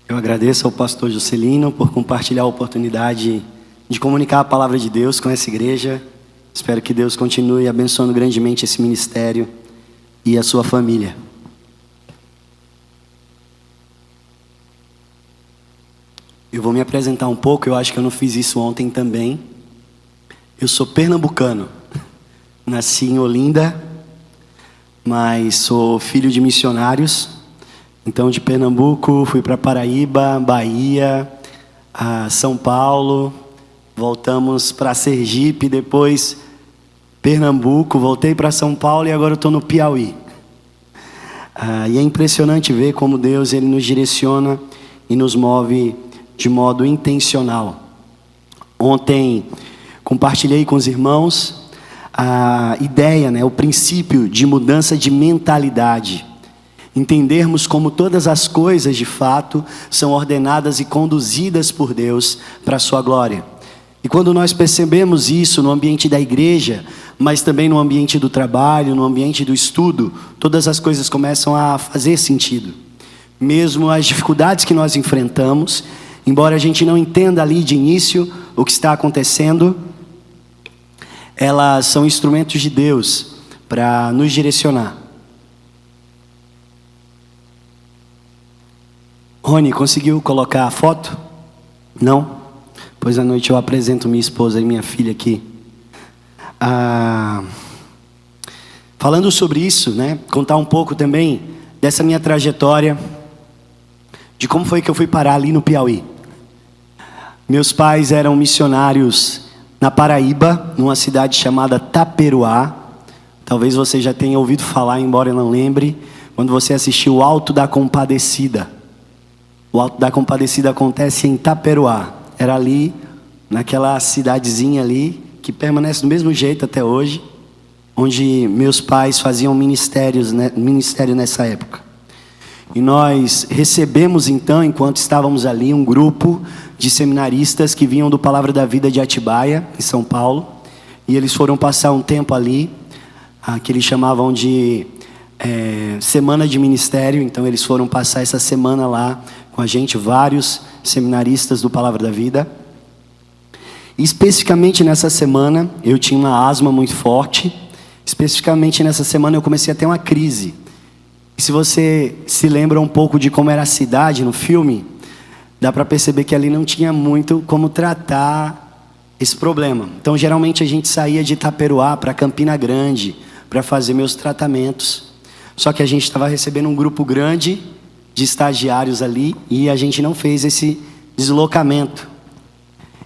Eu agradeço ao pastor Juscelino por compartilhar a oportunidade de comunicar a palavra de Deus com essa igreja. Espero que Deus continue abençoando grandemente esse ministério e a sua família. Eu vou me apresentar um pouco, eu acho que eu não fiz isso ontem também. Eu sou pernambucano, nasci em Olinda, mas sou filho de missionários. Então de Pernambuco fui para Paraíba, Bahia, São Paulo, voltamos para Sergipe, depois Pernambuco, voltei para São Paulo e agora eu estou no Piauí. E é impressionante ver como Deus ele nos direciona e nos move de modo intencional. Ontem compartilhei com os irmãos a ideia, o princípio de mudança de mentalidade. Entendermos como todas as coisas de fato são ordenadas e conduzidas por Deus para a sua glória. E quando nós percebemos isso no ambiente da igreja, mas também no ambiente do trabalho, no ambiente do estudo, todas as coisas começam a fazer sentido. Mesmo as dificuldades que nós enfrentamos, embora a gente não entenda ali de início o que está acontecendo, elas são instrumentos de Deus para nos direcionar. Rony, conseguiu colocar a foto? Não? Pois à noite eu apresento minha esposa e minha filha aqui. Falando sobre isso, contar um pouco também dessa minha trajetória, de como foi que eu fui parar ali no Piauí. Meus pais eram missionários na Paraíba, numa cidade chamada Taperoá. Talvez você já tenha ouvido falar, embora eu não lembre, quando você assistiu o Alto da Compadecida. O Alto da Compadecida acontece em Taperoá. Era ali, naquela cidadezinha ali, que permanece do mesmo jeito até hoje, onde meus pais faziam ministério nessa época. E nós recebemos então, enquanto estávamos ali, um grupo de seminaristas que vinham do Palavra da Vida de Atibaia, em São Paulo. E eles foram passar um tempo ali, que eles chamavam de semana de ministério. Então eles foram passar essa semana lá com a gente, vários seminaristas do Palavra da Vida. E especificamente nessa semana, eu tinha uma asma muito forte. Especificamente nessa semana eu comecei a ter uma crise. E se você se lembra um pouco de como era a cidade no filme, dá para perceber que ali não tinha muito como tratar esse problema. Então geralmente a gente saía de Itaperuá para Campina Grande para fazer meus tratamentos. Só que a gente estava recebendo um grupo grande de estagiários ali e a gente não fez esse deslocamento.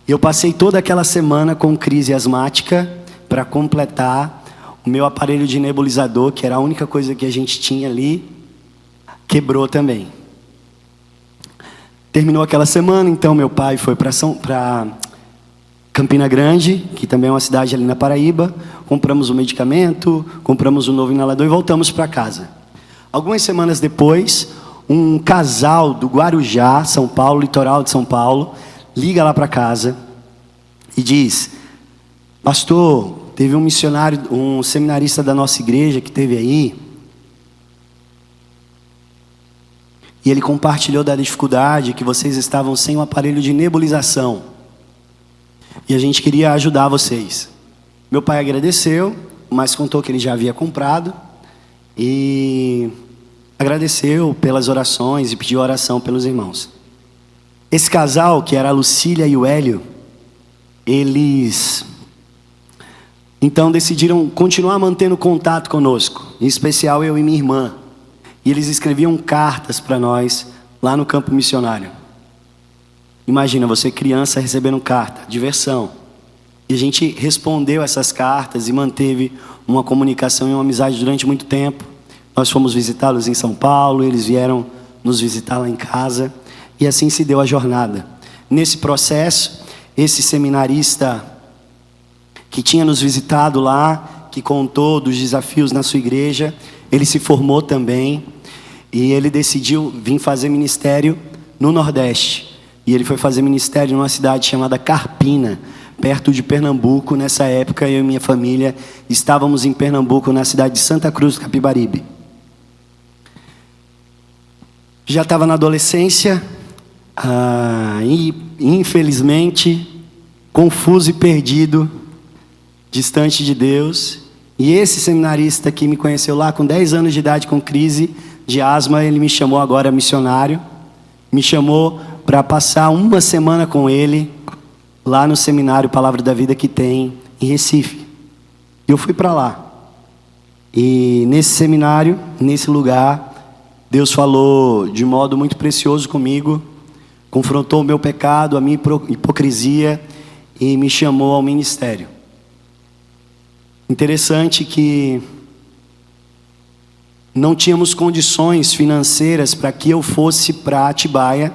Eu passei toda aquela semana com crise asmática para completar. O meu aparelho de nebulizador, que era a única coisa que a gente tinha ali, quebrou também. Terminou aquela semana, então meu pai foi para Campina Grande, que também é uma cidade ali na Paraíba. Compramos o medicamento, compramos um novo inalador e voltamos para casa. Algumas semanas depois, um casal do Guarujá, São Paulo, litoral de São Paulo, liga lá para casa e diz: pastor, teve um missionário, um seminarista da nossa igreja que teve aí, e ele compartilhou da dificuldade que vocês estavam sem um aparelho de nebulização, e a gente queria ajudar vocês. Meu pai agradeceu, mas contou que ele já havia comprado, e agradeceu pelas orações e pediu oração pelos irmãos. Esse casal, que era a Lucília e o Hélio, eles então decidiram continuar mantendo contato conosco, em especial eu e minha irmã. E eles escreviam cartas para nós lá no campo missionário. Imagina, você criança recebendo carta, diversão. E a gente respondeu essas cartas e manteve uma comunicação e uma amizade durante muito tempo. Nós fomos visitá-los em São Paulo, eles vieram nos visitar lá em casa. E assim se deu a jornada. Nesse processo, esse seminarista que tinha nos visitado lá, que contou dos desafios na sua igreja, ele se formou também. E ele decidiu vir fazer ministério no Nordeste. E ele foi fazer ministério numa cidade chamada Carpina, perto de Pernambuco. Nessa época, eu e minha família estávamos em Pernambuco, na cidade de Santa Cruz do Capibaribe. Já estava na adolescência, E infelizmente, confuso e perdido, distante de Deus. E esse seminarista que me conheceu lá com 10 anos de idade, com crise de asma, ele me chamou agora missionário, me chamou para passar uma semana com ele lá no seminário Palavra da Vida que tem em Recife. Eu fui para lá. E nesse seminário, nesse lugar, Deus falou de modo muito precioso comigo, confrontou o meu pecado, a minha hipocrisia e me chamou ao ministério. Interessante que não tínhamos condições financeiras para que eu fosse para Atibaia,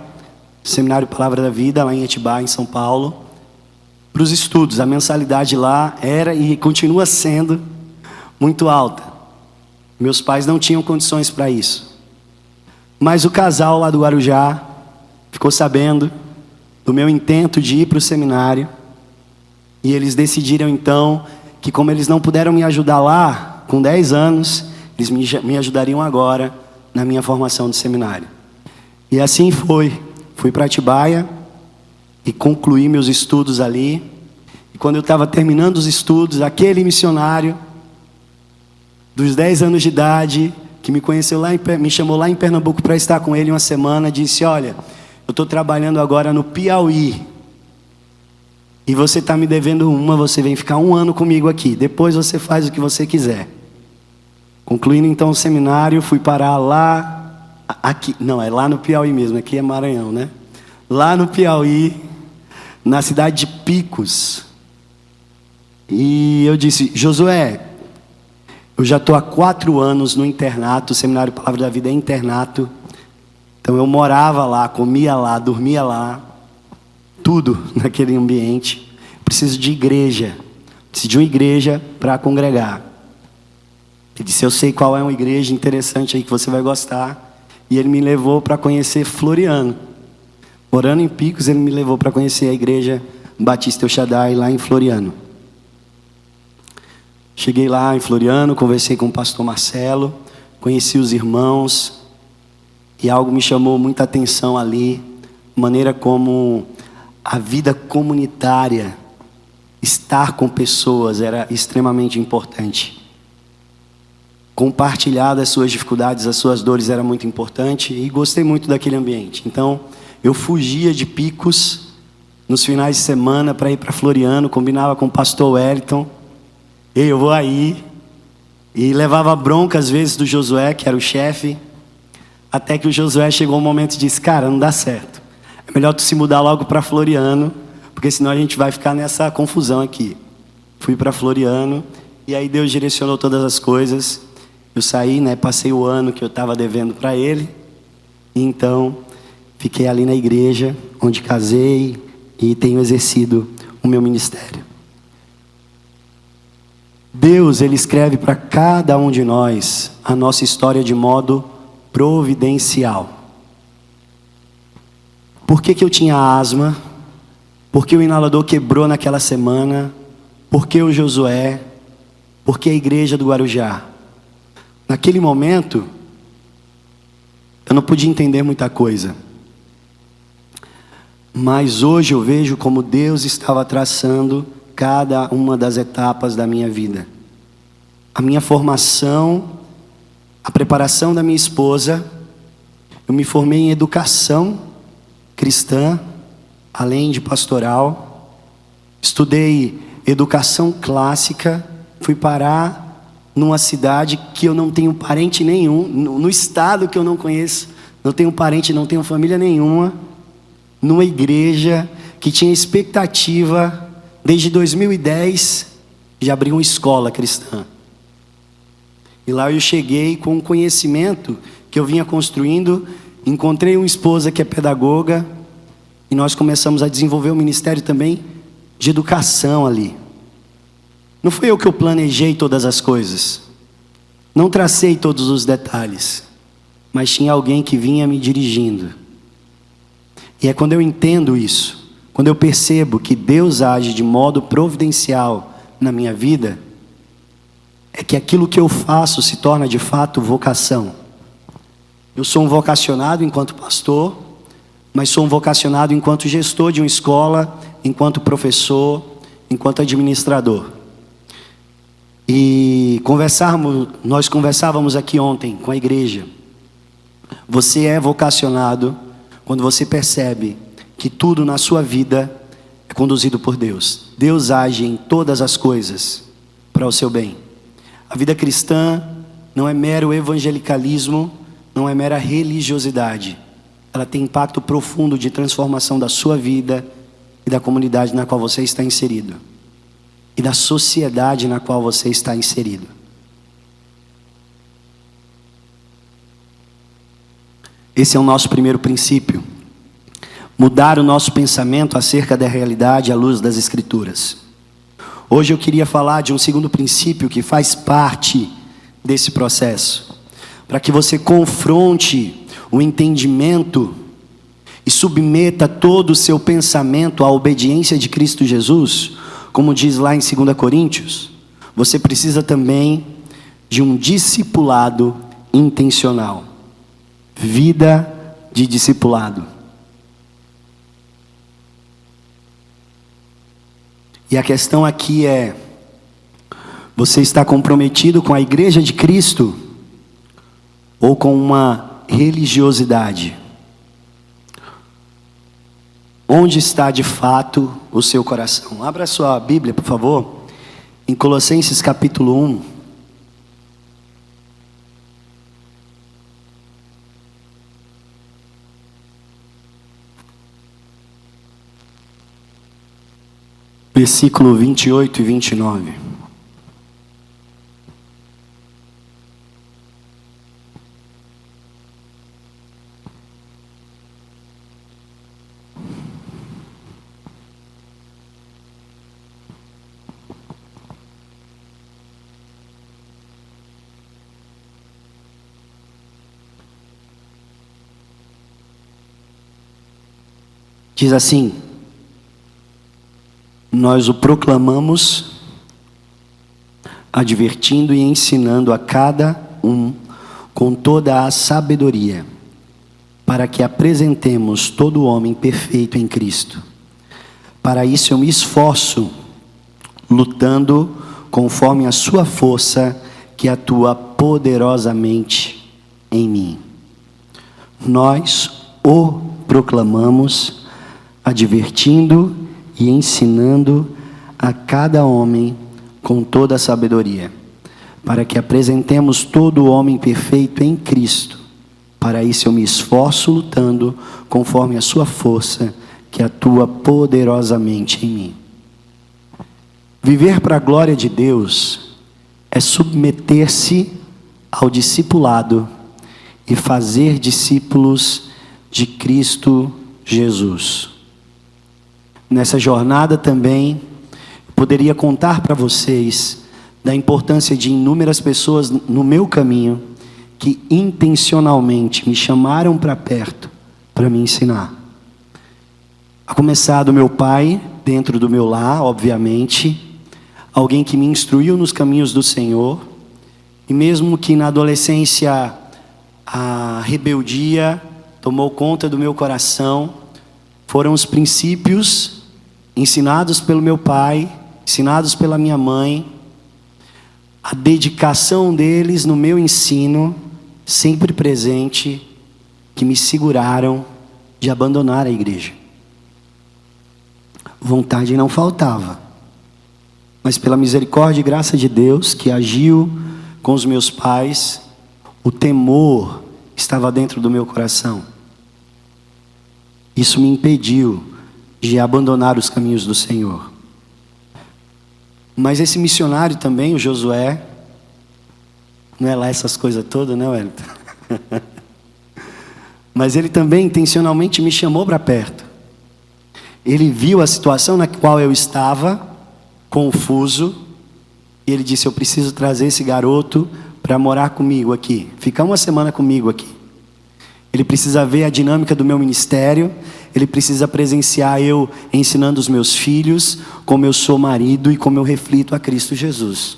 Seminário Palavra da Vida, lá em Atibaia, em São Paulo, para os estudos. A mensalidade lá era e continua sendo muito alta. Meus pais não tinham condições para isso. Mas o casal lá do Guarujá ficou sabendo do meu intento de ir para o seminário. E eles decidiram então que, como eles não puderam me ajudar lá com 10 anos, eles me ajudariam agora na minha formação de seminário. E assim foi. Fui para Atibaia e concluí meus estudos ali. E quando eu estava terminando os estudos, aquele missionário dos 10 anos de idade, que me conheceu lá, me chamou lá em Pernambuco para estar com ele uma semana, disse: olha, eu estou trabalhando agora no Piauí, e você está me devendo você vem ficar 1 ano comigo aqui, depois você faz o que você quiser. Concluindo então o seminário, fui parar lá, aqui, não, é lá no Piauí mesmo, aqui é Maranhão, né? Lá no Piauí, na cidade de Picos. E eu disse: Josué, eu já estou há 4 anos no internato, o Seminário Palavra da Vida é internato. Então eu morava lá, comia lá, dormia lá, tudo naquele ambiente. Preciso de igreja, preciso de uma igreja para congregar. Ele disse: eu sei qual é uma igreja interessante aí que você vai gostar. E ele me levou para conhecer Floriano. Morando em Picos, ele me levou para conhecer a igreja Batista El Shaddai lá em Floriano. Cheguei lá em Floriano, conversei com o pastor Marcelo, conheci os irmãos, e algo me chamou muita atenção ali, a maneira como a vida comunitária, estar com pessoas era extremamente importante. Compartilhar das suas dificuldades, as suas dores era muito importante, e gostei muito daquele ambiente. Então, eu fugia de Picos nos finais de semana para ir para Floriano, combinava com o pastor Wellington: ei, eu vou aí. E levava bronca às vezes do Josué, que era o chefe, até que o Josué chegou um momento e disse: cara, não dá certo, é melhor tu se mudar logo para Floriano, porque senão a gente vai ficar nessa confusão aqui. Fui para Floriano, e aí Deus direcionou todas as coisas. Eu saí, passei o ano que eu estava devendo para ele, e então fiquei ali na igreja, onde casei e tenho exercido o meu ministério. Deus, Ele escreve para cada um de nós a nossa história de modo providencial. Por que eu tinha asma? Por que o inalador quebrou naquela semana? Por que o Josué? Por que a igreja do Guarujá? Naquele momento, eu não podia entender muita coisa. Mas hoje eu vejo como Deus estava traçando cada uma das etapas da minha vida. A minha formação, a preparação da minha esposa. Eu me formei em educação cristã, além de pastoral. Estudei educação clássica. Fui parar numa cidade que eu não tenho parente nenhum, no estado que eu não conheço, não tenho parente, não tenho família nenhuma, numa igreja que tinha expectativa, desde 2010, de abrir uma escola cristã. E lá eu cheguei com um conhecimento que eu vinha construindo, encontrei uma esposa que é pedagoga, e nós começamos a desenvolver um ministério também de educação ali. Não fui eu que eu planejei todas as coisas, não tracei todos os detalhes, mas tinha alguém que vinha me dirigindo. E é quando eu entendo isso, quando eu percebo que Deus age de modo providencial na minha vida, é que aquilo que eu faço se torna de fato vocação. Eu sou um vocacionado enquanto pastor, mas sou um vocacionado enquanto gestor de uma escola, enquanto professor, enquanto administrador. E nós conversávamos aqui ontem com a igreja. Você é vocacionado quando você percebe que tudo na sua vida é conduzido por Deus. Deus age em todas as coisas para o seu bem. A vida cristã não é mero evangelicalismo, não é mera religiosidade. Ela tem impacto profundo de transformação da sua vida e da comunidade na qual você está inserido. E da sociedade na qual você está inserido. Esse é o nosso primeiro princípio. Mudar o nosso pensamento acerca da realidade à luz das Escrituras. Hoje eu queria falar de um segundo princípio que faz parte desse processo. Para que você confronte o entendimento e submeta todo o seu pensamento à obediência de Cristo Jesus, como diz lá em 2 Coríntios, você precisa também de um discipulado intencional. Vida de discipulado. E a questão aqui é: você está comprometido com a igreja de Cristo ou com uma religiosidade? Onde está de fato o seu coração? Abra sua Bíblia, por favor, em Colossenses capítulo 1. Versículo 28 e 29. Diz assim: nós o proclamamos, advertindo e ensinando a cada um com toda a sabedoria, para que apresentemos todo o homem perfeito em Cristo. Para isso eu me esforço, lutando conforme a sua força que atua poderosamente em mim. Nós o proclamamos, advertindo e ensinando a cada homem com toda a sabedoria, para que apresentemos todo o homem perfeito em Cristo. Para isso eu me esforço lutando conforme a sua força que atua poderosamente em mim. Viver para a glória de Deus é submeter-se ao discipulado e fazer discípulos de Cristo Jesus. Nessa jornada também, poderia contar para vocês da importância de inúmeras pessoas no meu caminho que intencionalmente me chamaram para perto para me ensinar. A começar do meu pai, dentro do meu lar, obviamente, alguém que me instruiu nos caminhos do Senhor, e mesmo que na adolescência a rebeldia tomou conta do meu coração, foram os princípios ensinados pelo meu pai, ensinados pela minha mãe, a dedicação deles no meu ensino, sempre presente, que me seguraram de abandonar a igreja. Vontade não faltava, mas pela misericórdia e graça de Deus que agiu com os meus pais, o temor estava dentro do meu coração. Isso me impediu de abandonar os caminhos do Senhor. Mas esse missionário também, o Josué, não é lá essas coisas todas, né, Wellington? Mas ele também intencionalmente me chamou para perto. Ele viu a situação na qual eu estava, confuso, e ele disse: eu preciso trazer esse garoto para morar comigo aqui, ficar uma semana comigo aqui. Ele precisa ver a dinâmica do meu ministério, ele precisa presenciar eu ensinando os meus filhos, como eu sou marido e como eu reflito a Cristo Jesus.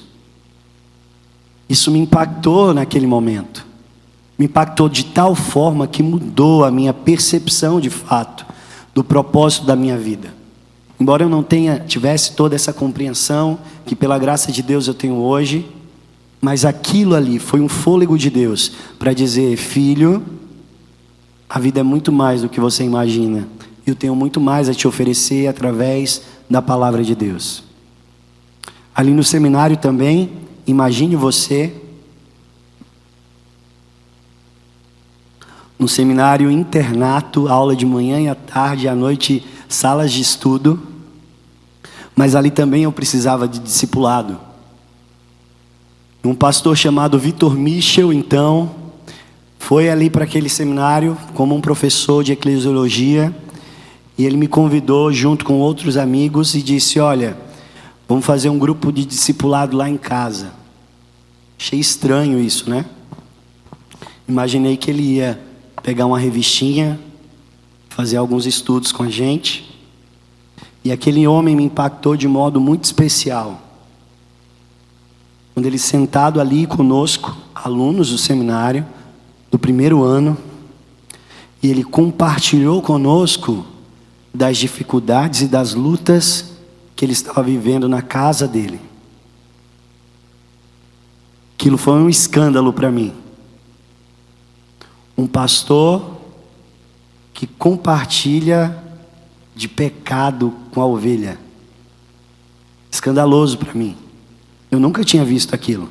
Isso me impactou naquele momento. me impactou de tal forma que mudou a minha percepção de fato do propósito da minha vida. Embora eu não tivesse toda essa compreensão que pela graça de Deus eu tenho hoje, mas aquilo ali foi um fôlego de Deus para dizer: filho, a vida é muito mais do que você imagina. Eu tenho muito mais a te oferecer através da palavra de Deus. Ali no seminário também, imagine você, no seminário internato, aula de manhã e à tarde, à noite, salas de estudo. Mas ali também eu precisava de discipulado. Um pastor chamado Vitor Michel, então, foi ali para aquele seminário como um professor de eclesiologia. E ele me convidou junto com outros amigos e disse: olha, vamos fazer um grupo de discipulado lá em casa. Achei estranho isso, né? Imaginei que ele ia pegar uma revistinha, fazer alguns estudos com a gente. E aquele homem me impactou de modo muito especial. Quando ele sentado ali conosco, alunos do seminário, do primeiro ano, e ele compartilhou conosco das dificuldades e das lutas que ele estava vivendo na casa dele. Aquilo foi um escândalo para mim. Um pastor que compartilha de pecado com a ovelha. Escandaloso para mim. Eu nunca tinha visto aquilo.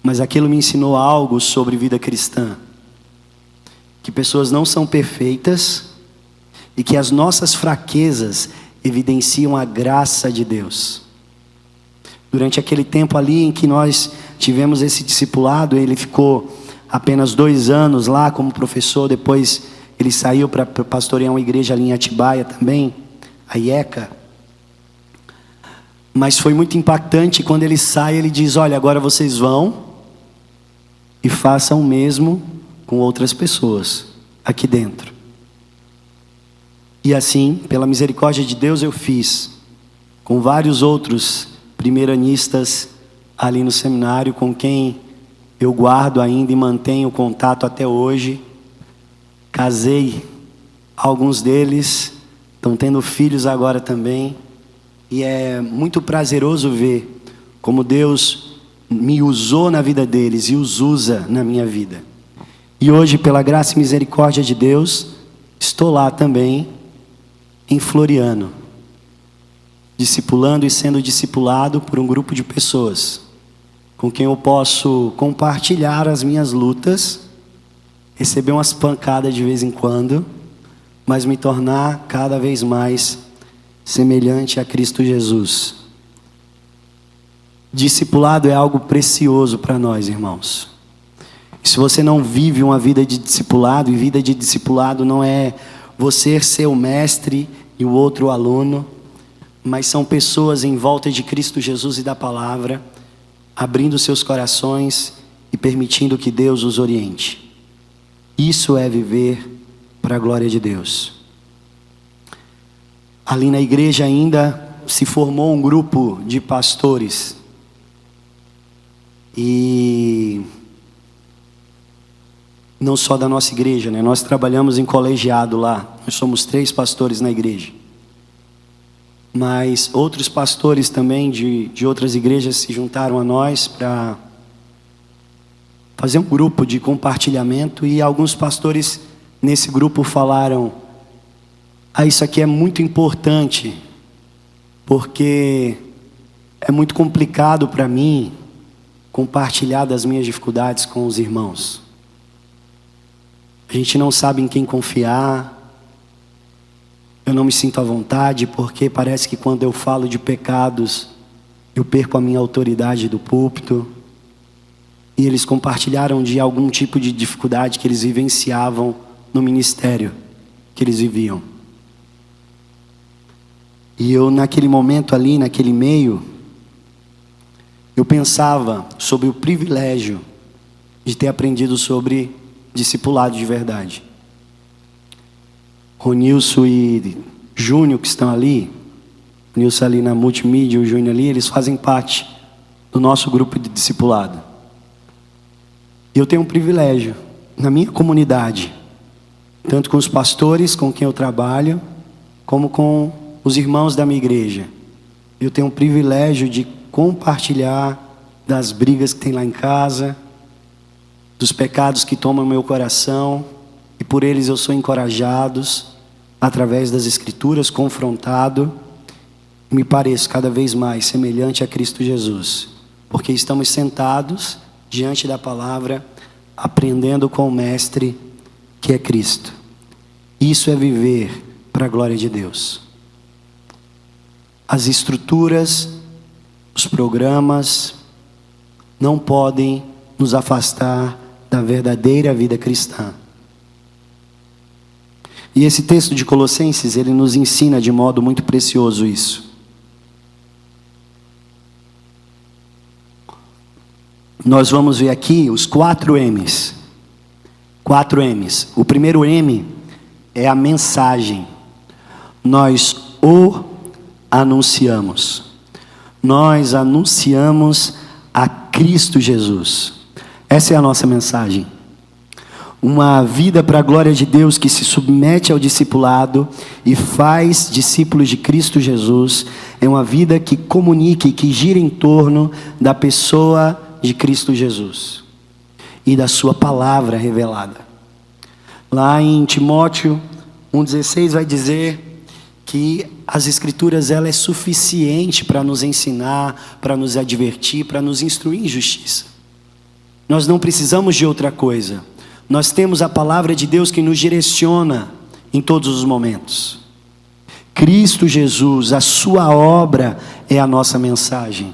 Mas aquilo me ensinou algo sobre vida cristã. Que pessoas não são perfeitas e que as nossas fraquezas evidenciam a graça de Deus. Durante aquele tempo ali em que nós tivemos esse discipulado, ele ficou apenas 2 anos lá como professor. Depois ele saiu para pastorear uma igreja ali em Atibaia também, a IECA. Mas foi muito impactante quando ele sai, ele diz: olha, agora vocês vão e façam o mesmo com outras pessoas aqui dentro. E assim, pela misericórdia de Deus, eu fiz com vários outros primeiranistas ali no seminário, com quem eu guardo ainda e mantenho contato até hoje. Casei alguns deles, estão tendo filhos agora também. E é muito prazeroso ver como Deus me usou na vida deles e os usa na minha vida. E hoje, pela graça e misericórdia de Deus, estou lá também em Floriano, discipulando e sendo discipulado por um grupo de pessoas com quem eu posso compartilhar as minhas lutas, receber umas pancadas de vez em quando, mas me tornar cada vez mais semelhante a Cristo Jesus. Discipulado é algo precioso para nós, irmãos. E se você não vive uma vida de discipulado, e vida de discipulado não é você ser o mestre e o outro o aluno, mas são pessoas em volta de Cristo Jesus e da palavra, abrindo seus corações e permitindo que Deus os oriente. Isso é viver para a glória de Deus. Ali na igreja ainda se formou um grupo de pastores. E não só da nossa igreja, né? Nós trabalhamos em colegiado lá. Nós somos 3 pastores na igreja. Mas outros pastores também de outras igrejas se juntaram a nós para fazer um grupo de compartilhamento. E alguns pastores nesse grupo falaram: isso aqui é muito importante, porque é muito complicado para mim compartilhar das minhas dificuldades com os irmãos. A gente não sabe em quem confiar. Eu não me sinto à vontade, porque parece que quando eu falo de pecados, eu perco a minha autoridade do púlpito. E eles compartilharam de algum tipo de dificuldade que eles vivenciavam no ministério que eles viviam. E eu, naquele momento ali, naquele meio, eu pensava sobre o privilégio de ter aprendido sobre discipulado de verdade. Ronilson e Júnior, que estão ali, o Nilson ali na multimídia, o Júnior ali, eles fazem parte do nosso grupo de discipulado. E eu tenho um privilégio na minha comunidade, tanto com os pastores com quem eu trabalho, como com os irmãos da minha igreja. Eu tenho um privilégio de compartilhar das brigas que tem lá em casa, dos pecados que tomam meu coração, e por eles eu sou encorajado, através das Escrituras, confrontado, e me pareço cada vez mais semelhante a Cristo Jesus, porque estamos sentados diante da palavra, aprendendo com o Mestre, que é Cristo. Isso é viver para a glória de Deus. As estruturas, os programas, não podem nos afastar da verdadeira vida cristã. E esse texto de Colossenses, ele nos ensina de modo muito precioso isso. Nós vamos ver aqui os 4 M's. 4 M's. O primeiro M é a mensagem. Nós o anunciamos. Nós anunciamos a Cristo Jesus. Essa é a nossa mensagem. Uma vida para a glória de Deus que se submete ao discipulado e faz discípulos de Cristo Jesus é uma vida que comunica e que gira em torno da pessoa de Cristo Jesus e da sua palavra revelada. Lá em Timóteo 1,16 vai dizer que as Escrituras ela é suficiente para nos ensinar, para nos advertir, para nos instruir em justiça. Nós não precisamos de outra coisa. Nós temos a palavra de Deus que nos direciona em todos os momentos. Cristo Jesus, a sua obra é a nossa mensagem.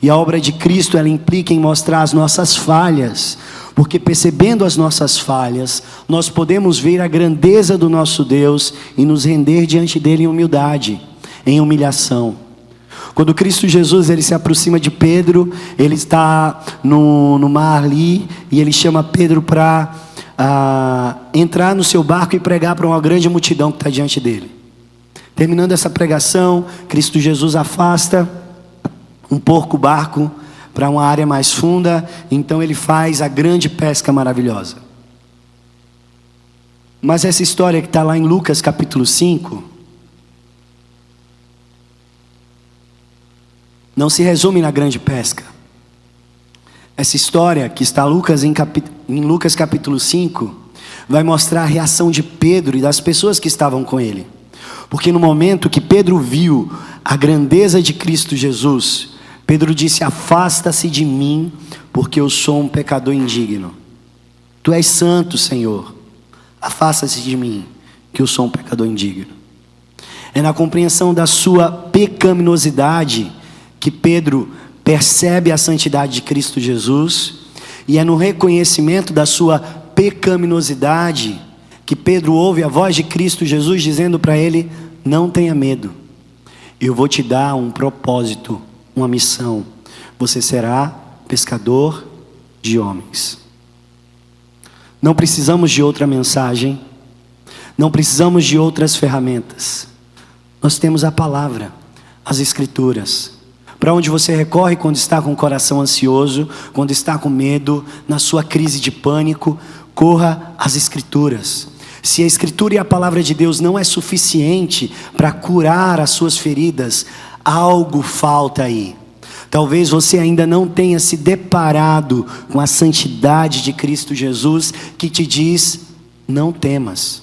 E a obra de Cristo, ela implica em mostrar as nossas falhas, porque percebendo as nossas falhas, nós podemos ver a grandeza do nosso Deus e nos render diante dele em humildade, em humilhação. Quando Cristo Jesus ele se aproxima de Pedro, ele está no mar ali, e ele chama Pedro para entrar no seu barco e pregar para uma grande multidão que está diante dele. Terminando essa pregação, Cristo Jesus afasta um pouco o barco para uma área mais funda, então ele faz a grande pesca maravilhosa. Mas essa história que está lá em Lucas capítulo 5, não se resume na grande pesca. Essa história que está em Lucas capítulo 5, vai mostrar a reação de Pedro e das pessoas que estavam com ele. Porque no momento que Pedro viu a grandeza de Cristo Jesus, Pedro disse: afasta-se de mim, porque eu sou um pecador indigno. Tu és santo, Senhor. Afasta-se de mim, que eu sou um pecador indigno. É na compreensão da sua pecaminosidade que Pedro percebe a santidade de Cristo Jesus, e é no reconhecimento da sua pecaminosidade que Pedro ouve a voz de Cristo Jesus dizendo para ele: não tenha medo, eu vou te dar um propósito, uma missão. Você será pescador de homens. Não precisamos de outra mensagem, não precisamos de outras ferramentas. Nós temos a palavra, as Escrituras. Para onde você recorre quando está com o coração ansioso, quando está com medo, na sua crise de pânico, corra às Escrituras. Se a Escritura e a palavra de Deus não é suficiente para curar as suas feridas, algo falta aí. Talvez você ainda não tenha se deparado com a santidade de Cristo Jesus, que te diz: não temas.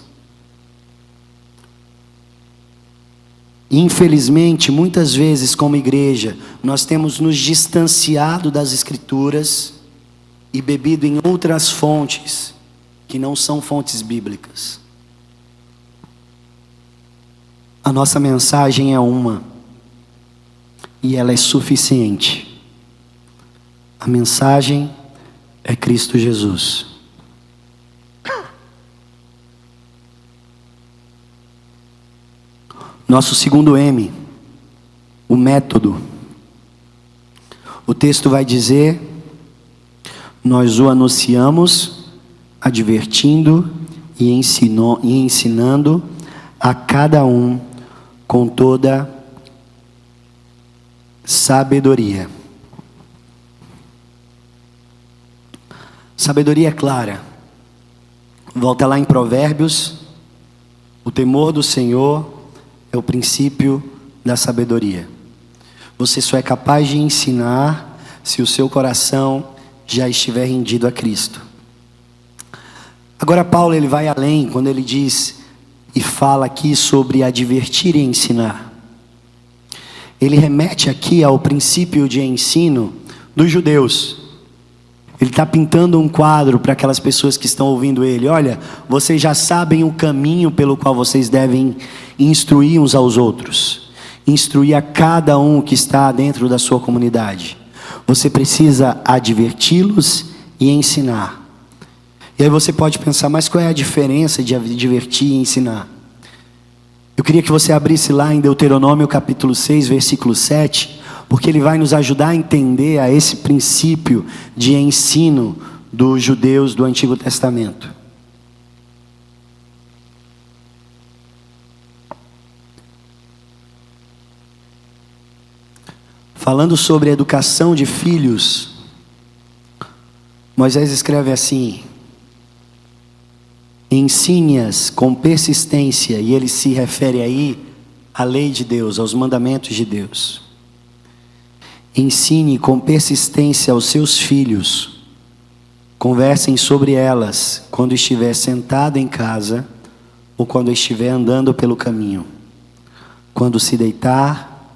Infelizmente, muitas vezes como igreja, nós temos nos distanciado das Escrituras e bebido em outras fontes, que não são fontes bíblicas. A nossa mensagem é uma, e ela é suficiente. A mensagem é Cristo Jesus. Nosso segundo M, o método. O texto vai dizer: nós o anunciamos, advertindo e ensinando a cada um com toda sabedoria. Sabedoria é clara. Volta lá em Provérbios. O temor do Senhor é o princípio da sabedoria. Você só é capaz de ensinar se o seu coração já estiver rendido a Cristo. Agora Paulo ele vai além quando ele diz e fala aqui sobre advertir e ensinar. Ele remete aqui ao princípio de ensino dos judeus. Ele está pintando um quadro para aquelas pessoas que estão ouvindo ele. Olha, vocês já sabem o caminho pelo qual vocês devem instruir uns aos outros. Instruir a cada um que está dentro da sua comunidade. Você precisa adverti-los e ensinar. E aí você pode pensar, mas qual é a diferença de advertir e ensinar? Eu queria que você abrisse lá em Deuteronômio capítulo 6, versículo 7, porque ele vai nos ajudar a entender a esse princípio de ensino dos judeus do Antigo Testamento. Falando sobre a educação de filhos, Moisés escreve assim: ensine-as com persistência, e ele se refere aí à lei de Deus, aos mandamentos de Deus. Ensine com persistência aos seus filhos, conversem sobre elas quando estiver sentado em casa ou quando estiver andando pelo caminho, quando se deitar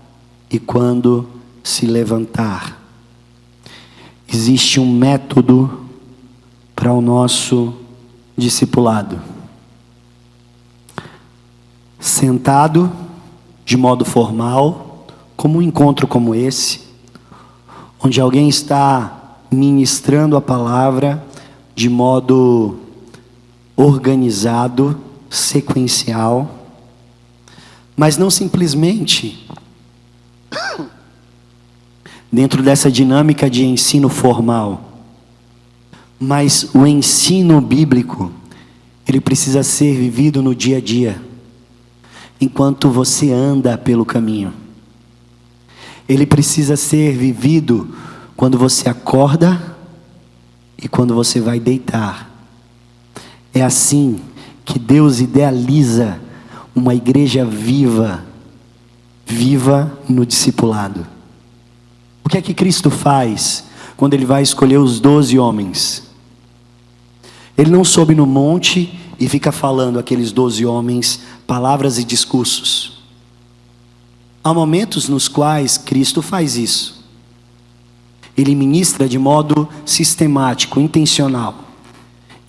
e quando se levantar. Existe um método para o nosso discipulado. Sentado de modo formal, como um encontro como esse, onde alguém está ministrando a palavra de modo organizado, sequencial, mas não simplesmente dentro dessa dinâmica de ensino formal, mas o ensino bíblico, ele precisa ser vivido no dia a dia, enquanto você anda pelo caminho. Ele precisa ser vivido quando você acorda e quando você vai deitar. É assim que Deus idealiza uma igreja viva, viva no discipulado. O que é que Cristo faz quando ele vai escolher os 12 homens? Ele não sobe no monte e fica falando aqueles 12 homens palavras e discursos. Há momentos nos quais Cristo faz isso. Ele ministra de modo sistemático, intencional,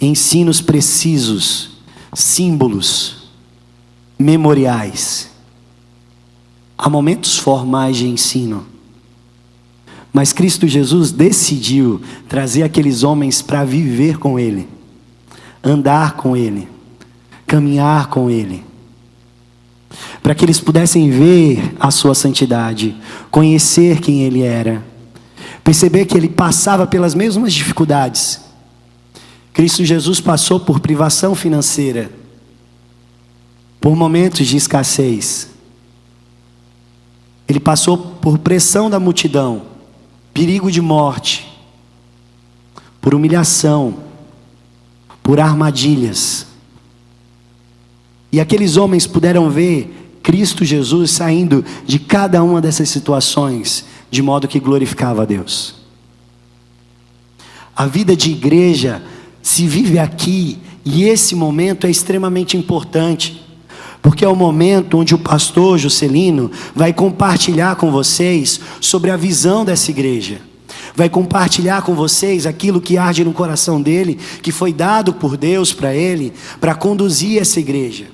ensinos precisos, símbolos, memoriais. Há momentos formais de ensino. Mas Cristo Jesus decidiu trazer aqueles homens para viver com Ele, andar com Ele, caminhar com Ele, para que eles pudessem ver a sua santidade, conhecer quem Ele era, perceber que Ele passava pelas mesmas dificuldades. Cristo Jesus passou por privação financeira, por momentos de escassez. Ele passou por pressão da multidão, perigo de morte, por humilhação, por armadilhas. E aqueles homens puderam ver Cristo Jesus saindo de cada uma dessas situações de modo que glorificava a Deus. A vida de igreja se vive aqui, e esse momento é extremamente importante, porque é o momento onde o pastor Juscelino vai compartilhar com vocês sobre a visão dessa igreja. Vai compartilhar com vocês aquilo que arde no coração dele, que foi dado por Deus para ele, para conduzir essa igreja.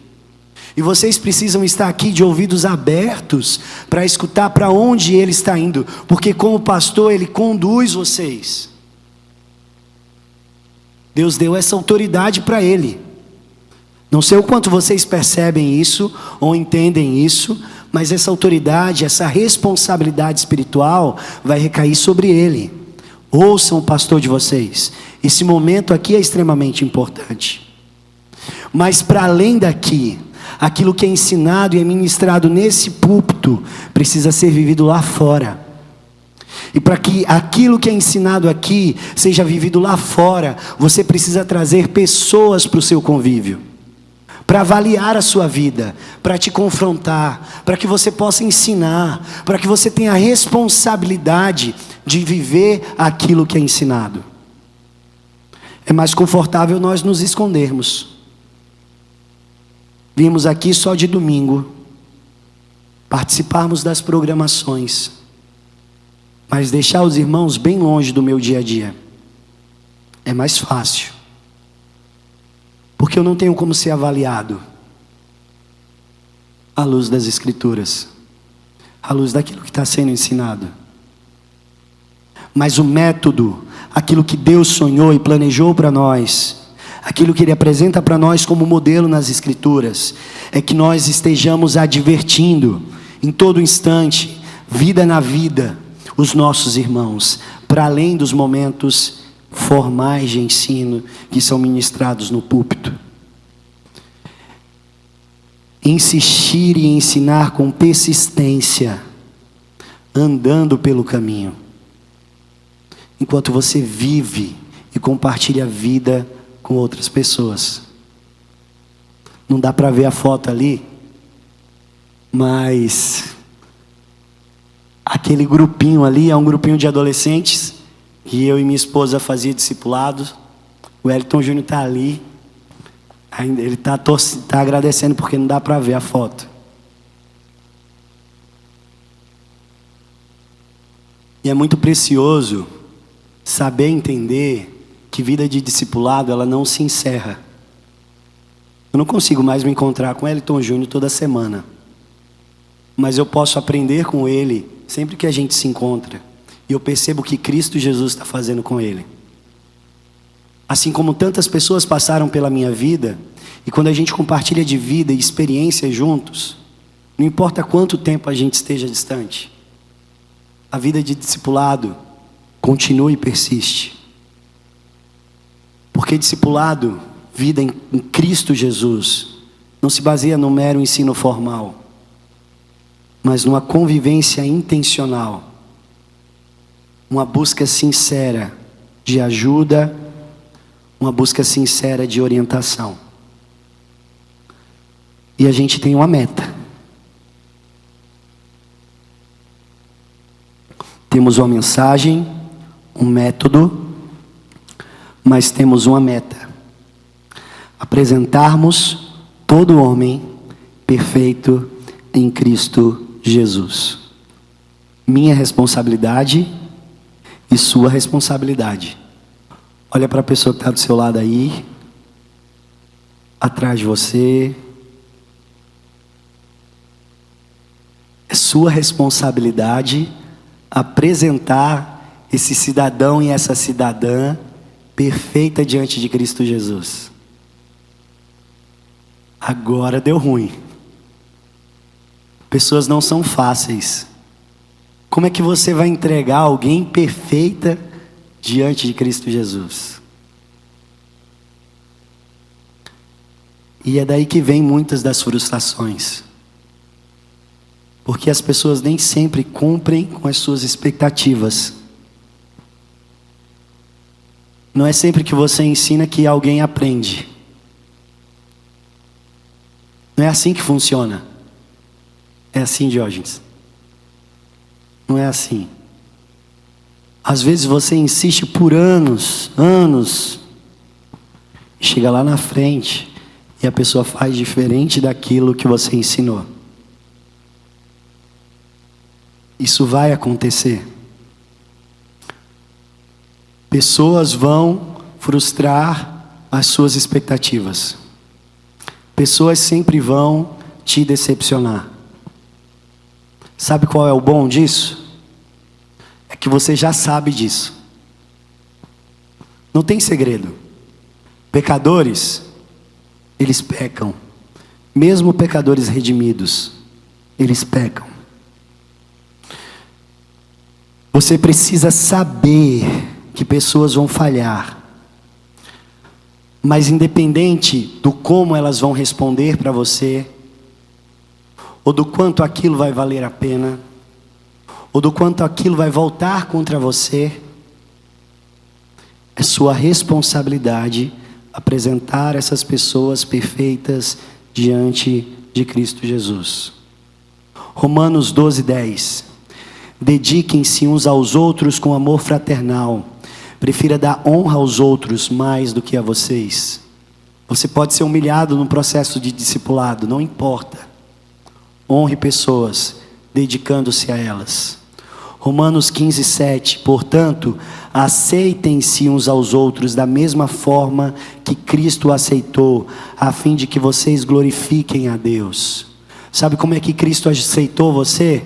E vocês precisam estar aqui de ouvidos abertos para escutar para onde ele está indo, porque como pastor ele conduz vocês. Deus deu essa autoridade para ele. Não sei o quanto vocês percebem isso ou entendem isso, mas essa autoridade, essa responsabilidade espiritual vai recair sobre ele. Ouçam o pastor de vocês. Esse momento aqui é extremamente importante. Mas para além daqui, aquilo que é ensinado e é ministrado nesse púlpito precisa ser vivido lá fora. E para que aquilo que é ensinado aqui seja vivido lá fora, você precisa trazer pessoas para o seu convívio, para avaliar a sua vida, para te confrontar, para que você possa ensinar, para que você tenha a responsabilidade de viver aquilo que é ensinado. É mais confortável nós nos escondermos. Vimos aqui só de domingo, participarmos das programações, mas deixar os irmãos bem longe do meu dia a dia é mais fácil, porque eu não tenho como ser avaliado à luz das Escrituras, à luz daquilo que está sendo ensinado. Mas o método, aquilo que Deus sonhou e planejou para nós, aquilo que Ele apresenta para nós como modelo nas Escrituras, é que nós estejamos advertindo em todo instante, vida na vida, os nossos irmãos, para além dos momentos formais de ensino que são ministrados no púlpito. Insistir e ensinar com persistência, andando pelo caminho, enquanto você vive e compartilha a vida com outras pessoas. Não dá para ver a foto ali, mas aquele grupinho ali é um grupinho de adolescentes que eu e minha esposa fazia discipulado. O Elton Júnior está ali, ele está agradecendo porque não dá para ver a foto. E é muito precioso saber entender que vida de discipulado, ela não se encerra. Eu não consigo mais me encontrar com Elton Júnior toda semana, mas eu posso aprender com ele sempre que a gente se encontra, e eu percebo o que Cristo Jesus está fazendo com ele. Assim como tantas pessoas passaram pela minha vida, e quando a gente compartilha de vida e experiência juntos, não importa quanto tempo a gente esteja distante, a vida de discipulado continua e persiste. Porque discipulado, vida em Cristo Jesus, não se baseia no mero ensino formal, mas numa convivência intencional, uma busca sincera de ajuda, uma busca sincera de orientação. E a gente tem uma meta. Temos uma mensagem, um método, mas temos uma meta: apresentarmos todo homem perfeito em Cristo Jesus. Minha responsabilidade e sua responsabilidade. Olha para a pessoa que está do seu lado aí, atrás de você. É sua responsabilidade apresentar esse cidadão e essa cidadã perfeita diante de Cristo Jesus. Agora deu ruim. Pessoas não são fáceis. Como é que você vai entregar alguém perfeita diante de Cristo Jesus? E é daí que vem muitas das frustrações. Porque as pessoas nem sempre cumprem com as suas expectativas. Não é sempre que você ensina que alguém aprende. Não é assim que funciona. É assim, Diógenes? Não é assim. Às vezes você insiste por anos, e chega lá na frente e a pessoa faz diferente daquilo que você ensinou. Isso vai acontecer. Pessoas vão frustrar as suas expectativas. Pessoas sempre vão te decepcionar. Sabe qual é o bom disso? É que você já sabe disso. Não tem segredo. Pecadores, eles pecam. Mesmo pecadores redimidos, eles pecam. Você precisa saber que pessoas vão falhar. Mas independente do como elas vão responder para você, ou do quanto aquilo vai valer a pena, ou do quanto aquilo vai voltar contra você, é sua responsabilidade apresentar essas pessoas perfeitas diante de Cristo Jesus. Romanos 12:10. Dediquem-se uns aos outros com amor fraternal. Prefira dar honra aos outros mais do que a vocês. Você pode ser humilhado no processo de discipulado, não importa. Honre pessoas, dedicando-se a elas. Romanos 15:7. Portanto, aceitem-se uns aos outros da mesma forma que Cristo aceitou, a fim de que vocês glorifiquem a Deus. Sabe como é que Cristo aceitou você?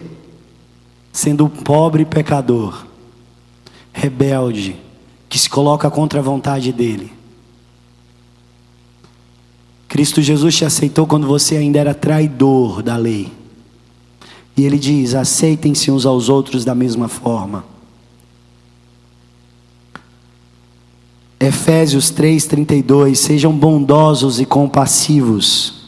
Sendo um pobre pecador, rebelde, que se coloca contra a vontade dele. Cristo Jesus te aceitou quando você ainda era traidor da lei. E ele diz: aceitem-se uns aos outros da mesma forma. Efésios 3:32. Sejam bondosos e compassivos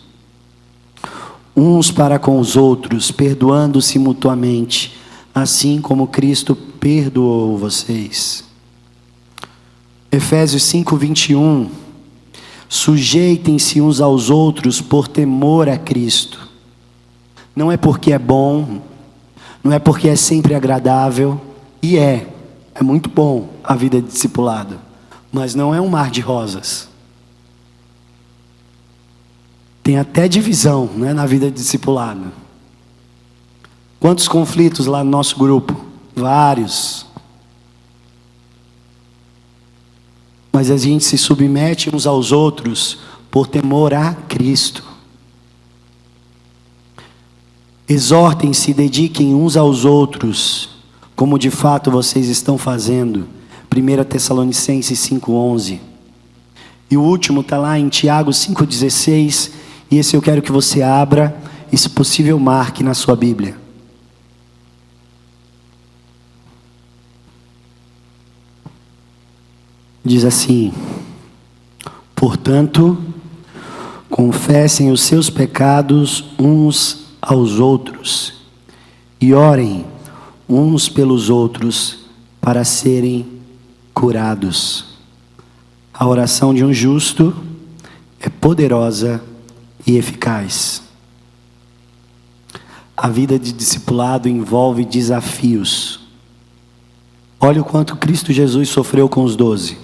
uns para com os outros, perdoando-se mutuamente, assim como Cristo perdoou vocês. Efésios 5:21. Sujeitem-se uns aos outros por temor a Cristo. Não é porque é bom, não é porque é sempre agradável, e é muito bom a vida de discipulado, mas não é um mar de rosas. Tem até divisão, né, na vida de discipulado. Quantos conflitos lá no nosso grupo? Vários. Mas a gente se submete uns aos outros por temor a Cristo. Exortem-se, dediquem uns aos outros, como de fato vocês estão fazendo. 1 Tessalonicenses 5:11. E o último está lá em Tiago 5:16. E esse eu quero que você abra e, se possível, marque na sua Bíblia. Diz assim: portanto, confessem os seus pecados uns aos outros e orem uns pelos outros para serem curados. A oração de um justo é poderosa e eficaz. A vida de discipulado envolve desafios. Olha o quanto Cristo Jesus sofreu com os 12.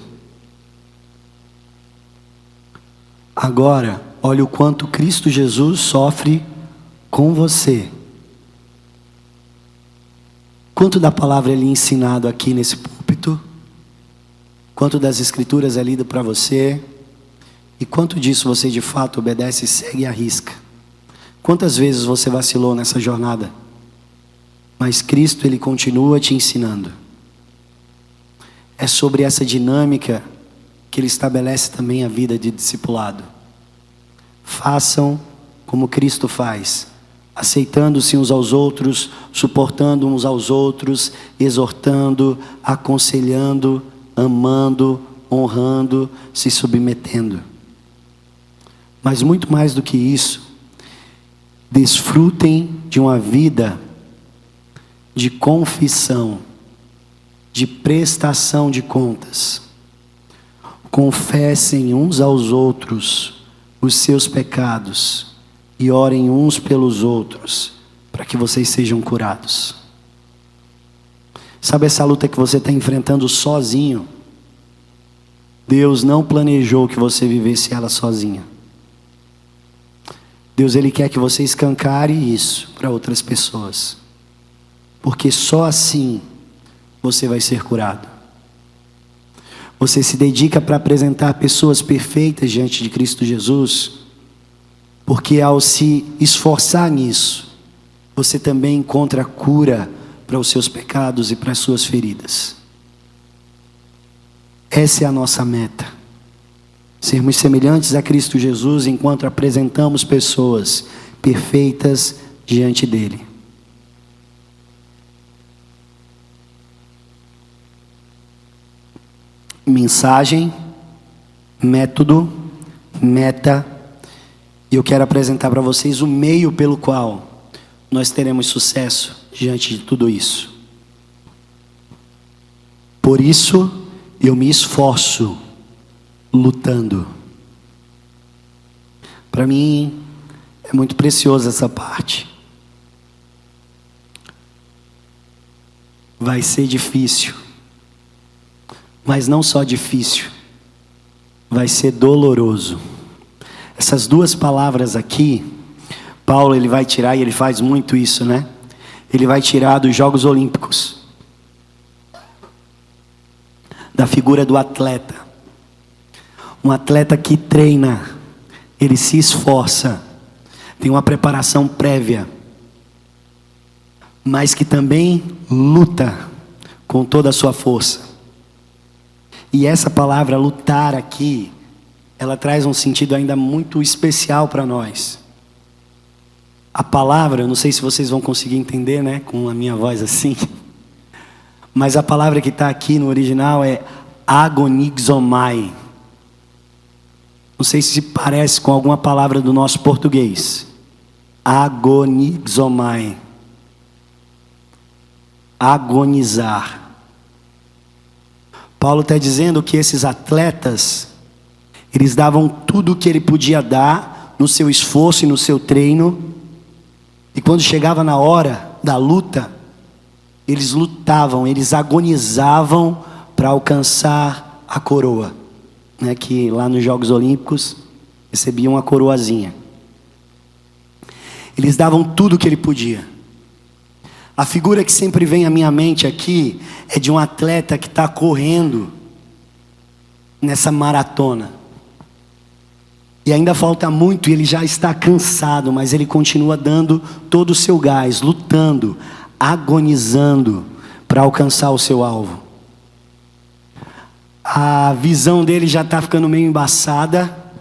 Agora, olha o quanto Cristo Jesus sofre com você. Quanto da palavra é lhe ensinado aqui nesse púlpito? Quanto das escrituras é lido para você? E quanto disso você de fato obedece e segue à risca? Quantas vezes você vacilou nessa jornada? Mas Cristo, Ele continua te ensinando. É sobre essa dinâmica que Ele estabelece também a vida de discipulado. Façam como Cristo faz, aceitando-se uns aos outros, suportando uns aos outros, exortando, aconselhando, amando, honrando, se submetendo. Mas muito mais do que isso, desfrutem de uma vida de confissão, de prestação de contas. Confessem uns aos outros os seus pecados e orem uns pelos outros para que vocês sejam curados. Sabe essa luta que você está enfrentando sozinho? Deus não planejou que você vivesse ela sozinha. Deus, Ele quer que você escancare isso para outras pessoas, porque só assim você vai ser curado. Você se dedica para apresentar pessoas perfeitas diante de Cristo Jesus, porque ao se esforçar nisso, você também encontra cura para os seus pecados e para as suas feridas. Essa é a nossa meta. Sermos semelhantes a Cristo Jesus enquanto apresentamos pessoas perfeitas diante dEle. Mensagem, método, meta. E eu quero apresentar para vocês o meio pelo qual nós teremos sucesso diante de tudo isso. Por isso eu me esforço lutando. Para mim é muito preciosa essa parte. Vai ser difícil, mas não só difícil, vai ser doloroso. Essas duas palavras aqui, Paulo ele vai tirar, e ele faz muito isso, né? Ele vai tirar dos Jogos Olímpicos, da figura do atleta. Um atleta que treina, ele se esforça, tem uma preparação prévia, mas que também luta com toda a sua força. E essa palavra lutar aqui, ela traz um sentido ainda muito especial para nós. A palavra, eu não sei se vocês vão conseguir entender, né, com a minha voz assim, mas a palavra que está aqui no original é agonizomai. Não sei se parece com alguma palavra do nosso português. Agonizomai. Agonizar. Paulo está dizendo que esses atletas, eles davam tudo o que ele podia dar no seu esforço e no seu treino. E quando chegava na hora da luta, eles lutavam, eles agonizavam para alcançar a coroa, né? Que lá nos Jogos Olímpicos recebiam uma coroazinha. Eles davam tudo o que ele podia. A figura que sempre vem à minha mente aqui é de um atleta que está correndo nessa maratona. E ainda falta muito, e ele já está cansado, mas ele continua dando todo o seu gás, lutando, agonizando para alcançar o seu alvo. A visão dele já está ficando meio embaçada,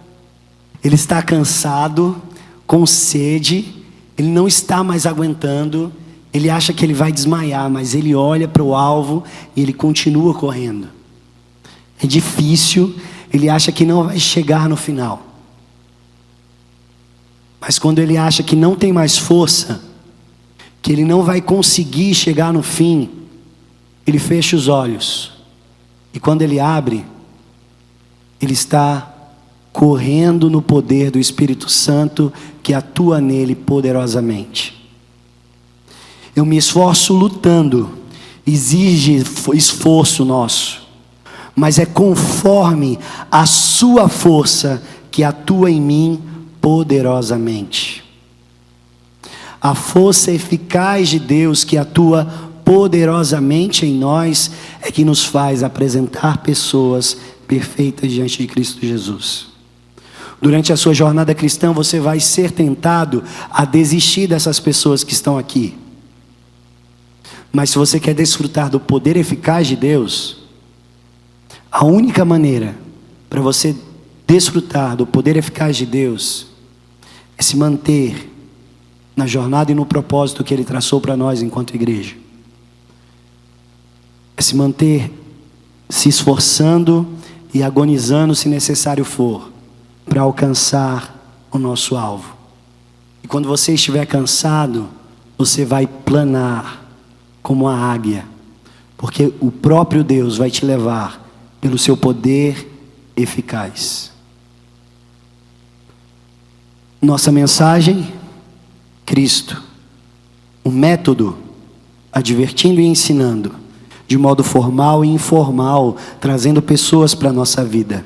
ele está cansado, com sede, ele não está mais aguentando, ele acha que ele vai desmaiar, mas ele olha para o alvo e ele continua correndo. É difícil, ele acha que não vai chegar no final. Mas quando ele acha que não tem mais força, que ele não vai conseguir chegar no fim, ele fecha os olhos. E quando ele abre, ele está correndo no poder do Espírito Santo que atua nele poderosamente. Eu me esforço lutando, exige esforço nosso, mas é conforme a sua força que atua em mim poderosamente. A força eficaz de Deus que atua poderosamente em nós é que nos faz apresentar pessoas perfeitas diante de Cristo Jesus. Durante a sua jornada cristã, você vai ser tentado a desistir dessas pessoas que estão aqui. Mas se você quer desfrutar do poder eficaz de Deus, a única maneira para você desfrutar do poder eficaz de Deus é se manter na jornada e no propósito que Ele traçou para nós enquanto igreja. É se manter se esforçando e agonizando se necessário for, para alcançar o nosso alvo. E quando você estiver cansado, você vai planar como a águia, porque o próprio Deus vai te levar pelo seu poder eficaz. Nossa mensagem: Cristo. O método: advertindo e ensinando, de modo formal e informal, trazendo pessoas para a nossa vida.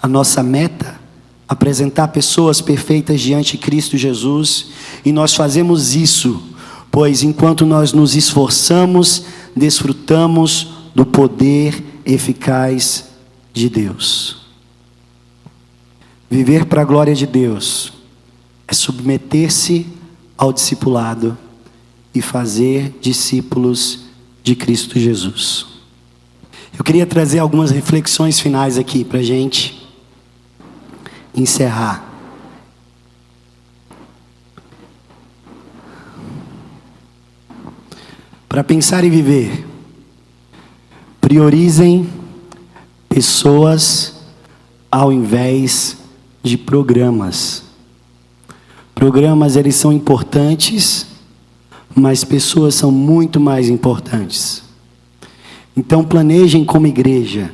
A nossa meta: apresentar pessoas perfeitas diante de Cristo Jesus, e nós fazemos isso, pois enquanto nós nos esforçamos, desfrutamos do poder eficaz de Deus. Viver para a glória de Deus é submeter-se ao discipulado e fazer discípulos de Cristo Jesus. Eu queria trazer algumas reflexões finais aqui para a gente encerrar. Para pensar e viver, priorizem pessoas ao invés de programas. Programas, eles são importantes, mas pessoas são muito mais importantes. Então planejem como igreja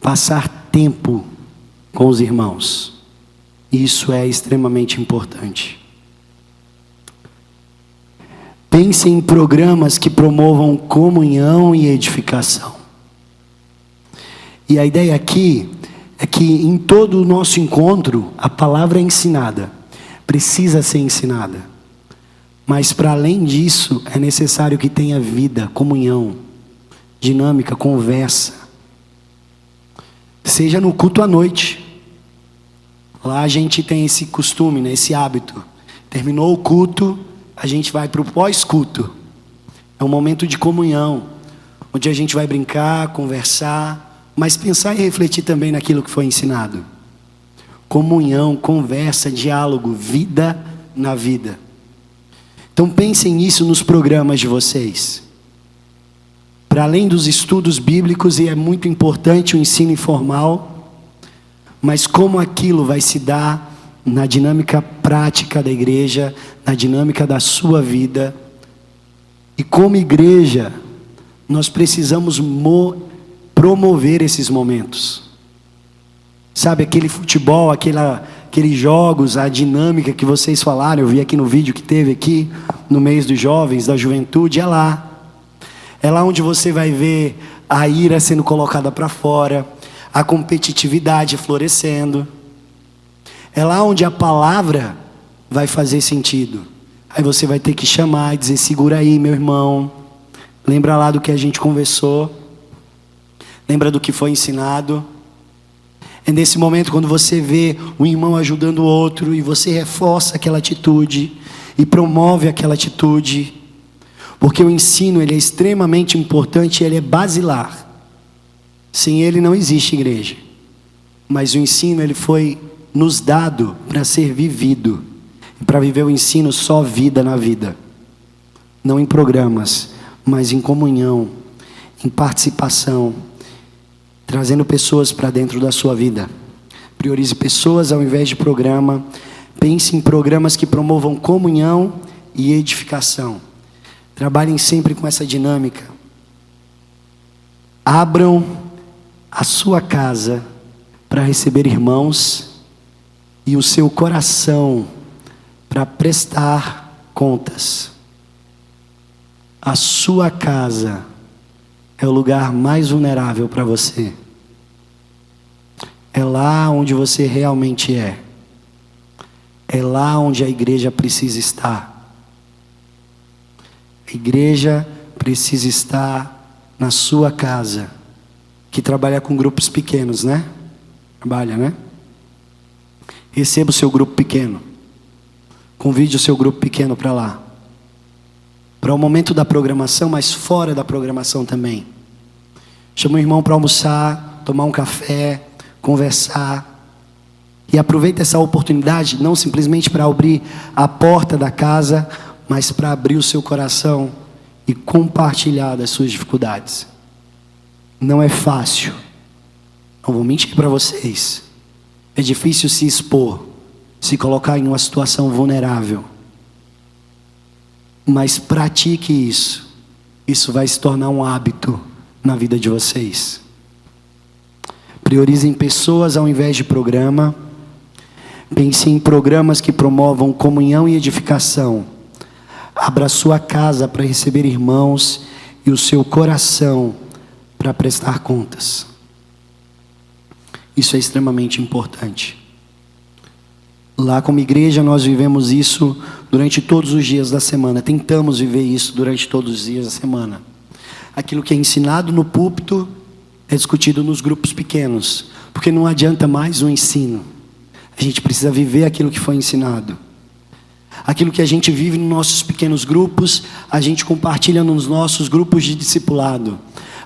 passar tempo com os irmãos. Isso é extremamente importante. Pensem em programas que promovam comunhão e edificação. E a ideia aqui é que em todo o nosso encontro, a palavra é ensinada, precisa ser ensinada. Mas para além disso, é necessário que tenha vida, comunhão, dinâmica, conversa. Seja no culto à noite. Lá a gente tem esse costume, né, esse hábito. Terminou o culto, a gente vai para o pós-culto. É um momento de comunhão, onde a gente vai brincar, conversar, mas pensar e refletir também naquilo que foi ensinado. Comunhão, conversa, diálogo, vida na vida. Então pensem nisso nos programas de vocês. Para além dos estudos bíblicos, e é muito importante o ensino informal, mas como aquilo vai se dar na dinâmica prática da igreja, na dinâmica da sua vida. E como igreja, nós precisamos promover esses momentos. Sabe, aquele futebol, aqueles jogos, a dinâmica que vocês falaram, eu vi aqui no vídeo que teve aqui, no mês dos jovens, da juventude, é lá. É lá onde você vai ver a ira sendo colocada para fora, a competitividade florescendo. É lá onde a palavra vai fazer sentido. Aí você vai ter que chamar e dizer: segura aí, meu irmão. Lembra lá do que a gente conversou. Lembra do que foi ensinado. É nesse momento quando você vê um irmão ajudando o outro e você reforça aquela atitude e promove aquela atitude. Porque o ensino, ele é extremamente importante, ele é basilar. Sem ele não existe igreja. Mas o ensino, ele foi nos dado para ser vivido. E para viver o ensino, só vida na vida. Não em programas, mas em comunhão, em participação, trazendo pessoas para dentro da sua vida. Priorize pessoas ao invés de programa. Pense em programas que promovam comunhão e edificação. Trabalhem sempre com essa dinâmica. Abram a sua casa para receber irmãos e o seu coração para prestar contas. A sua casa é o lugar mais vulnerável para você. É lá onde você realmente é. É lá onde a igreja precisa estar. A igreja precisa estar na sua casa, que trabalha com grupos pequenos, né? Trabalha, né? Receba o seu grupo pequeno. Convide o seu grupo pequeno para lá. Para o momento da programação, mas fora da programação também. Chama o irmão para almoçar, tomar um café, conversar. E aproveita essa oportunidade, não simplesmente para abrir a porta da casa, mas para abrir o seu coração e compartilhar das suas dificuldades. Não é fácil. Não vou mentir para vocês. É difícil se expor, se colocar em uma situação vulnerável. Mas pratique isso. Isso vai se tornar um hábito na vida de vocês. Priorizem pessoas ao invés de programa. Pense em programas que promovam comunhão e edificação. Abra sua casa para receber irmãos e o seu coração para prestar contas. Isso é extremamente importante. Lá como igreja nós vivemos isso durante todos os dias da semana. Tentamos viver isso durante todos os dias da semana. Aquilo que é ensinado no púlpito é discutido nos grupos pequenos. Porque não adianta mais o ensino. A gente precisa viver aquilo que foi ensinado. Aquilo que a gente vive nos nossos pequenos grupos, a gente compartilha nos nossos grupos de discipulado.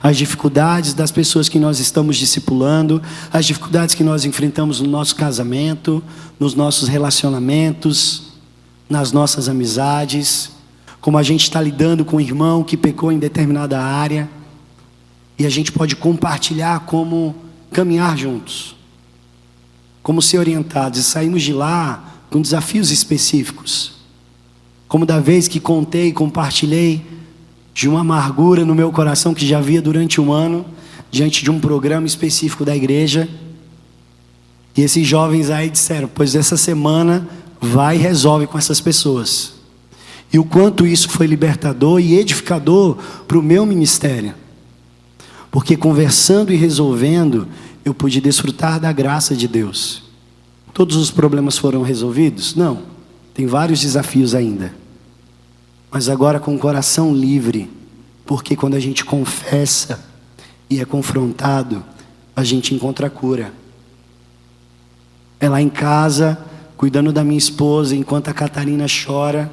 As dificuldades das pessoas que nós estamos discipulando, as dificuldades que nós enfrentamos no nosso casamento, nos nossos relacionamentos, nas nossas amizades, como a gente está lidando com o irmão que pecou em determinada área, e a gente pode compartilhar como caminhar juntos, como ser orientados, e saímos de lá com desafios específicos, como da vez que contei e compartilhei de uma amargura no meu coração que já havia durante um ano, diante de um programa específico da igreja. E esses jovens aí disseram: pois essa semana vai e resolve com essas pessoas. E o quanto isso foi libertador e edificador para o meu ministério. Porque conversando e resolvendo, eu pude desfrutar da graça de Deus. Todos os problemas foram resolvidos? Não, tem vários desafios ainda. Mas agora com o coração livre, porque quando a gente confessa e é confrontado, a gente encontra a cura. É lá em casa, cuidando da minha esposa, enquanto a Catarina chora,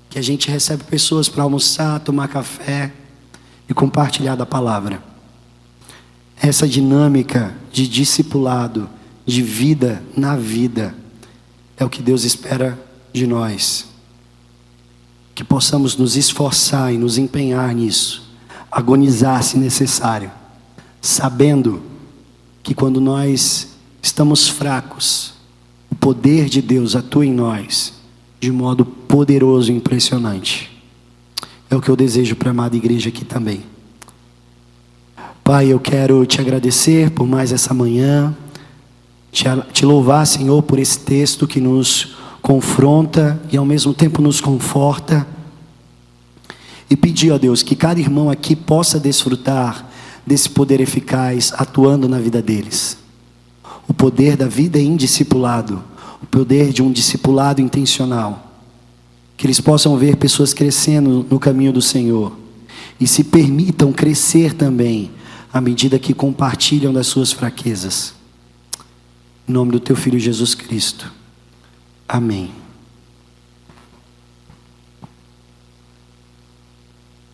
que a gente recebe pessoas para almoçar, tomar café e compartilhar da palavra. Essa dinâmica de discipulado, de vida na vida, é o que Deus espera de nós. Que possamos nos esforçar e nos empenhar nisso, agonizar se necessário, sabendo que quando nós estamos fracos, o poder de Deus atua em nós de modo poderoso e impressionante. É o que eu desejo para a amada igreja aqui também. Pai, eu quero te agradecer por mais essa manhã, te louvar, Senhor, por esse texto que nos confronta e ao mesmo tempo nos conforta. E pedir, ó Deus, que cada irmão aqui possa desfrutar desse poder eficaz atuando na vida deles. O poder da vida em discipulado, o poder de um discipulado intencional. Que eles possam ver pessoas crescendo no caminho do Senhor e se permitam crescer também à medida que compartilham das suas fraquezas. Em nome do teu Filho Jesus Cristo. Amém.